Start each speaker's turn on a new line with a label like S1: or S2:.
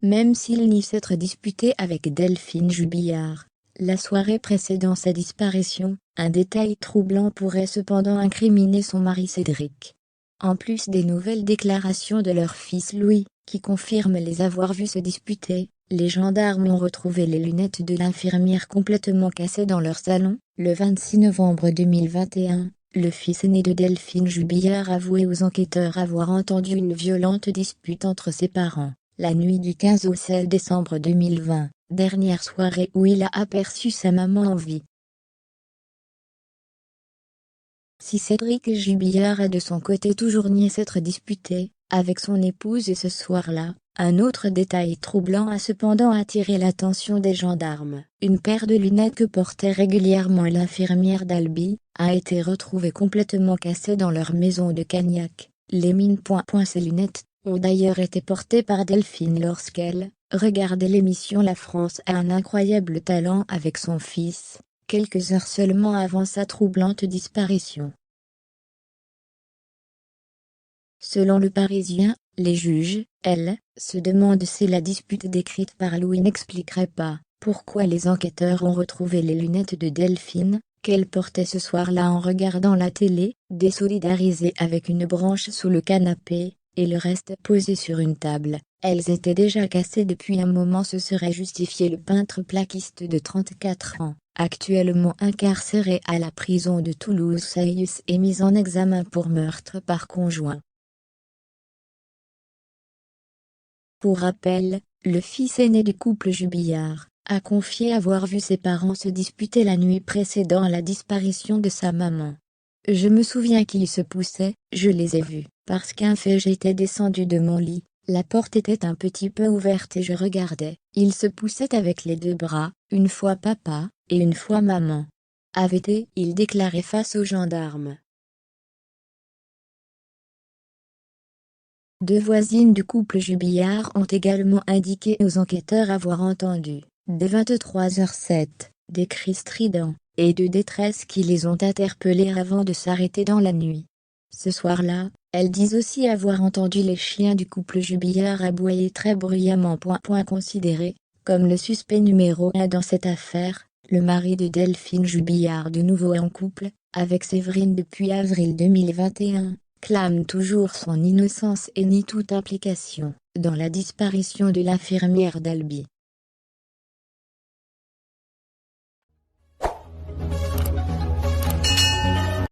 S1: même s'il nie s'être disputé avec Delphine Jubillard la soirée précédant sa disparition. Un détail troublant pourrait cependant incriminer son mari Cédric. En plus des nouvelles déclarations de leur fils Louis, qui confirment les avoir vus se disputer, les gendarmes ont retrouvé les lunettes de l'infirmière complètement cassées dans leur salon. Le 26 novembre 2021, le fils aîné de Delphine Jubillard avouait aux enquêteurs avoir entendu une violente dispute entre ses parents, la nuit du 15 au 16 décembre 2020, dernière soirée où il a aperçu sa maman en vie. Si Cédric Jubillard a de son côté toujours nié s'être disputé avec son épouse et ce soir-là, un autre détail troublant a cependant attiré l'attention des gendarmes. Une paire de lunettes que portait régulièrement l'infirmière d'Albi a été retrouvée complètement cassée dans leur maison de Cagnac. Les mines. Ces lunettes ont d'ailleurs été portées par Delphine lorsqu'elle regardait l'émission La France a un incroyable talent avec son fils, quelques heures seulement avant sa troublante disparition. Selon Le Parisien, les juges, elles, se demandent si la dispute décrite par Louis n'expliquerait pas pourquoi les enquêteurs ont retrouvé les lunettes de Delphine, qu'elle portait ce soir-là en regardant la télé, désolidarisée avec une branche sous le canapé, et le reste posé sur une table. Elles étaient déjà cassées depuis un moment, se serait justifié le peintre plaquiste de 34 ans, actuellement incarcéré à la prison de Toulouse-Sailly et mis en examen pour meurtre par conjoint. Pour rappel, le fils aîné du couple Jubillard a confié avoir vu ses parents se disputer la nuit précédant la disparition de sa maman. « Je me souviens qu'ils se poussaient, je les ai vus, parce qu'un fait j'étais descendu de mon lit, la porte était un petit peu ouverte et je regardais, ils se poussaient avec les deux bras, une fois papa, et une fois maman. » avait-il déclaré face aux gendarmes. Deux voisines du couple Jubillard ont également indiqué aux enquêteurs avoir entendu, dès 23h07, des cris stridents et de détresse qui les ont interpellés avant de s'arrêter dans la nuit. Ce soir-là, elles disent aussi avoir entendu les chiens du couple Jubillard aboyer très bruyamment. Considéré comme le suspect numéro 1 dans cette affaire, le mari de Delphine Jubillard, de nouveau en couple avec Séverine depuis avril 2021, clame toujours son innocence et nie toute implication dans la disparition de l'infirmière d'Albi.